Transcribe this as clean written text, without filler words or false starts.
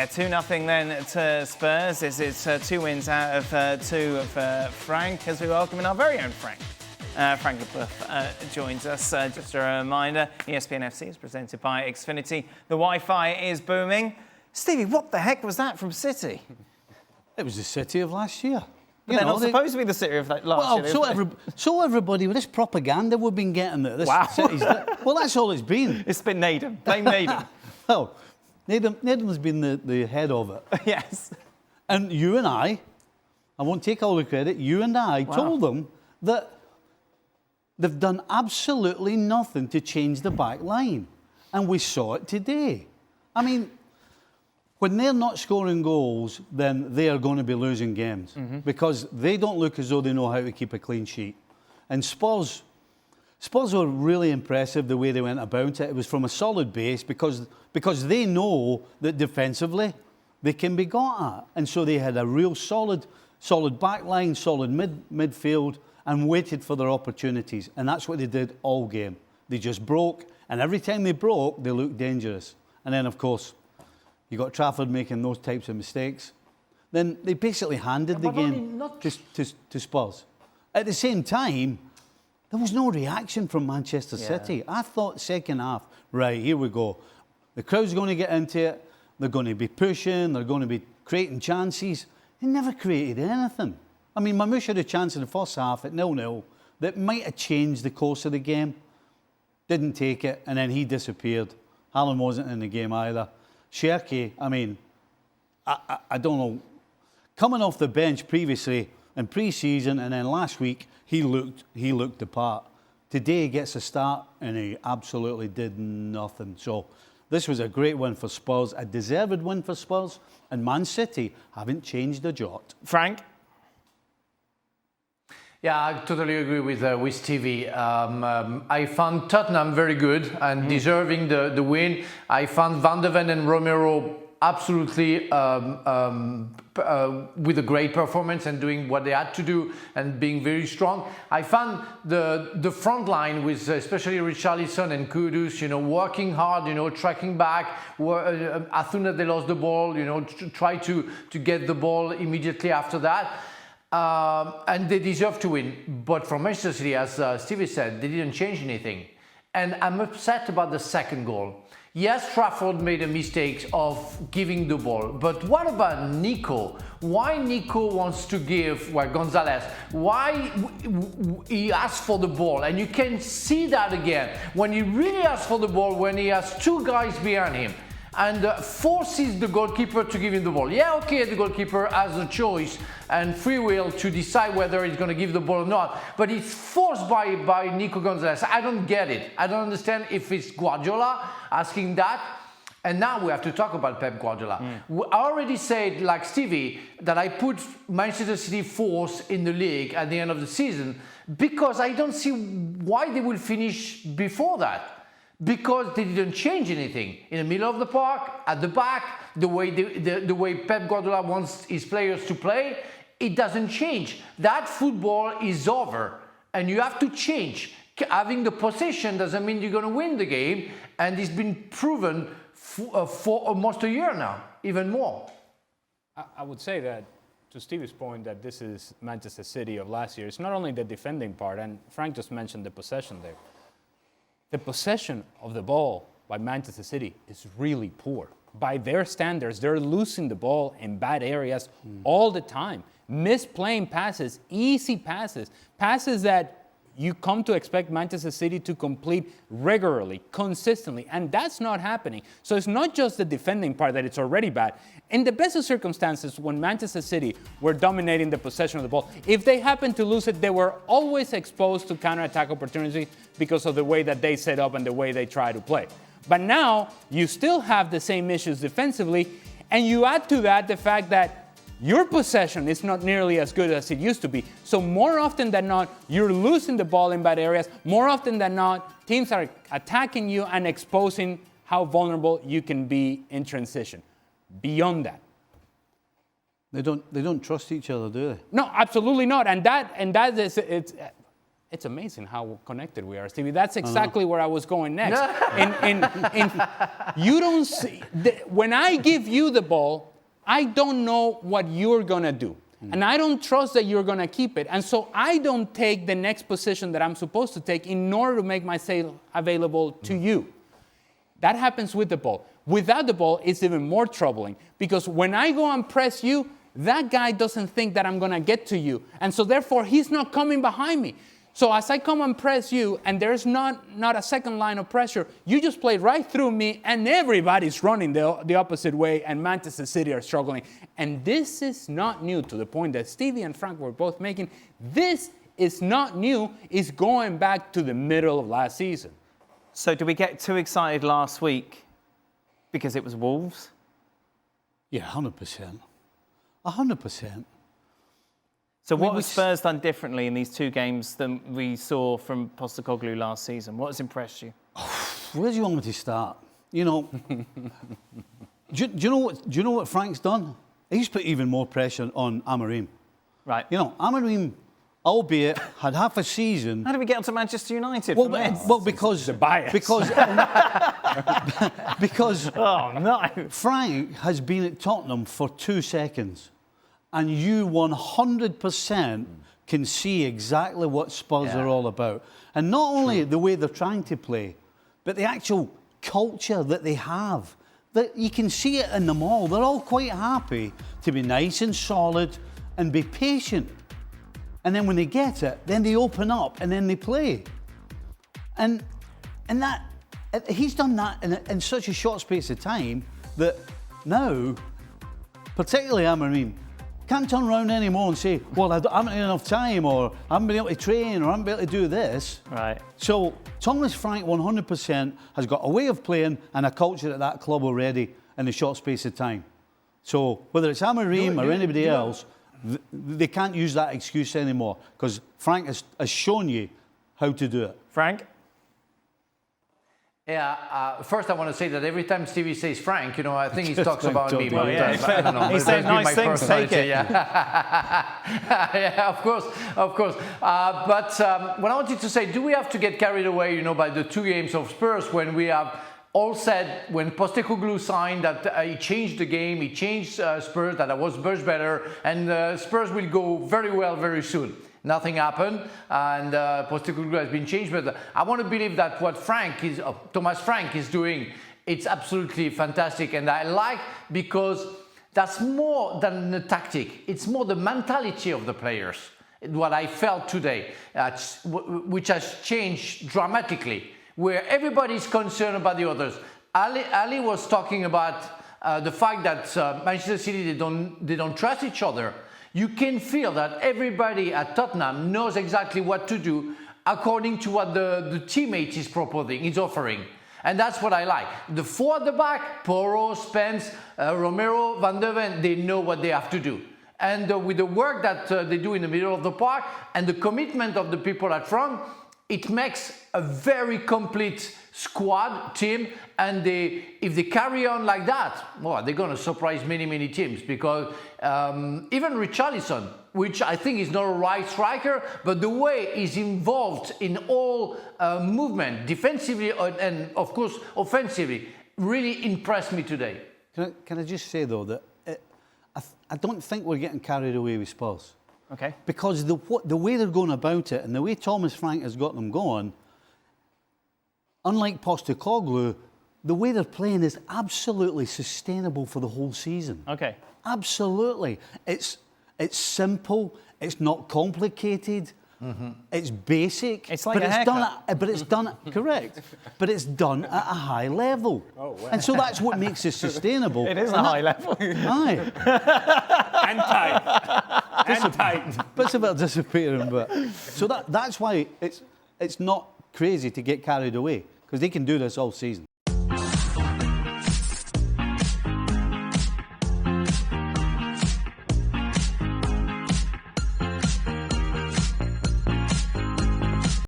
Yeah, 2-0 then to Spurs. It's 2 wins out of 2 for Frank, as we welcome in our very own Frank. Frank Leboeuf joins us. Just a reminder, ESPN FC is presented by Xfinity. The Wi-Fi is booming. Stevie, what the heck was that from City? It was the City of last year. But they're not supposed to be the City of last year. So everybody, with this propaganda we've been getting that this City's... Well, that's all it's been. It's been Naden. Blame Naden. Well, Naden's been the head of it. Yes. And you and I won't take all the credit, you and I told them that they've done absolutely nothing to change the back line. And we saw it today. I mean, when they're not scoring goals, then they are going to be losing games because they don't look as though they know how to keep a clean sheet. And Spurs were really impressive the way they went about it. It was from a solid base because they know that defensively they can be got at. And so they had a real solid back line, solid midfield, and waited for their opportunities. And that's what they did all game. They just broke, and every time they broke, they looked dangerous. And then, of course, you got Trafford making those types of mistakes. Then they basically handed the game to Spurs. At the same time, there was no reaction from Manchester City. I thought second half, right, here we go. The crowd's going to get into it. They're going to be pushing. They're going to be creating chances. They never created anything. I mean, Mamouche had a chance in the first half at 0-0 that might have changed the course of the game. Didn't take it, and then he disappeared. Haaland wasn't in the game either. Cherki, I mean, I don't know. Coming off the bench previously in pre-season and then last week, he looked the part. Today he gets a start and he absolutely did nothing. So this was a great win for Spurs, a deserved win for Spurs, and Man City haven't changed a jot. Frank? Yeah, I totally agree with Stevie. I found Tottenham very good and deserving the win. I found Van de Ven and Romero absolutely with a great performance and doing what they had to do and being very strong. I found the front line with especially Richarlison and Kudus, working hard, tracking back. As soon as they lost the ball, try to get the ball immediately after that. And they deserve to win. But for Manchester City, as Stevie said, they didn't change anything. And I'm upset about the second goal. Yes, Trafford made a mistake of giving the ball. But what about Nico? Why Nico wants to give, Gonzalez, why he asks for the ball? And you can see that again. When he really asks for the ball, when he has two guys behind him, and forces the goalkeeper to give him the ball. Yeah, okay, the goalkeeper has a choice and free will to decide whether he's going to give the ball or not, but it's forced by Nico Gonzalez. I don't get it. I don't understand if it's Guardiola asking that. And now we have to talk about Pep Guardiola. I already said, like Stevie, that I put Manchester City fourth in the league at the end of the season because I don't see why they will finish before that. Because they didn't change anything in the middle of the park, at the back, the way Pep Guardiola wants his players to play, it doesn't change. That football is over, and you have to change. Having the possession doesn't mean you're going to win the game, and it's been proven for almost a year now, even more. I would say that, to Stevie's point, that this is Manchester City of last year. It's not only the defending part, and Frank just mentioned the possession there. The possession of the ball by Manchester City is really poor. By their standards, they're losing the ball in bad areas all the time. Misplaying passes, easy passes, passes that you come to expect Manchester City to complete regularly, consistently, and that's not happening. So it's not just the defending part that it's already bad. In the best of circumstances, when Manchester City were dominating the possession of the ball, if they happened to lose it, they were always exposed to counterattack opportunities because of the way that they set up and the way they try to play. But now, you still have the same issues defensively, and you add to that the fact that your possession is not nearly as good as it used to be. So more often than not, you're losing the ball in bad areas. More often than not, teams are attacking you and exposing how vulnerable you can be in transition. Beyond that, they don't trust each other, do they? No, absolutely not. And that is It's amazing how connected we are, Stevie. That's exactly where I was going next. You don't see, when I give you the ball, I don't know what you're going to do. And I don't trust that you're going to keep it. And so I don't take the next position that I'm supposed to take in order to make myself available to you. That happens with the ball. Without the ball, it's even more troubling. Because when I go and press you, that guy doesn't think that I'm going to get to you. And so therefore, he's not coming behind me. So as I come and press you, and there's not a second line of pressure, you just play right through me, and everybody's running the opposite way, and Manchester City are struggling. And this is not new, to the point that Stevie and Frank were both making. This is not new. It's going back to the middle of last season. So did we get too excited last week because it was Wolves? Yeah, 100%. 100%. So what has Spurs done differently in these two games than we saw from Postecoglou last season? What has impressed you? Where do you want me to start? You know, do you know what Frank's done? He's put even more pressure on Amorim. Right. You know, Amorim, albeit had half a season. How did we get onto Manchester United? Well, because the bias. Because oh no, Frank has been at Tottenham for 2 seconds. And you 100% can see exactly what Spurs are all about. And not only the way they're trying to play, but the actual culture that they have. That you can see it in them all. They're all quite happy to be nice and solid and be patient. And then when they get it, then they open up and then they play. And that he's done that in such a short space of time that now, particularly Amorim, can't turn around anymore and say, well, I haven't had enough time, or I haven't been able to train, or I haven't been able to do this. Right. So Thomas Frank 100% has got a way of playing and a culture at that club already in a short space of time. So whether it's Amorim or anybody else, they can't use that excuse anymore, because Frank has shown you how to do it. Frank? Yeah, first I want to say that every time Stevie says Frank, you know, I think he talks about me. Well, yeah. I don't know. He said nice things, take it. Yeah, yeah, of course. But what I wanted to say, do we have to get carried away, you know, by the 2 games of Spurs when we have all said, when Postecoglou signed that he changed the game, he changed Spurs, that I was much better, and Spurs will go very well very soon. Nothing happened, and Postecoglou has been changed. But I want to believe that what Thomas Frank is doing, it's absolutely fantastic, and I like, because that's more than the tactic. It's more the mentality of the players. What I felt today, which has changed dramatically, where everybody's concerned about the others. Ali was talking about the fact that Manchester City, they don't trust each other. You can feel that everybody at Tottenham knows exactly what to do according to what the teammate is proposing, is offering. And that's what I like. The 4 at the back, Porro, Spence, Romero, Van de Ven, they know what they have to do. And with the work that they do in the middle of the park and the commitment of the people at front, it makes a very complete squad, team, and if they carry on like that, well, they're going to surprise many teams, because even Richarlison, which I think is not a right striker, but the way he's involved in all movement, defensively and of course offensively, really impressed me today. Can I just say though that I don't think we're getting carried away with Spurs. Okay. Because the way they're going about it and the way Thomas Frank has got them going, unlike Postecoglou, the way they're playing is absolutely sustainable for the whole season. Okay. Absolutely. It's simple. It's not complicated. It's basic. It's like a haircut. But it's done correct. But it's done at a high level. Oh, wow. And so that's what makes it sustainable. It is a high level. Aye. And tight. And tight. Bits of it disappearing, but so that's why it's not crazy to get carried away, because they can do this all season.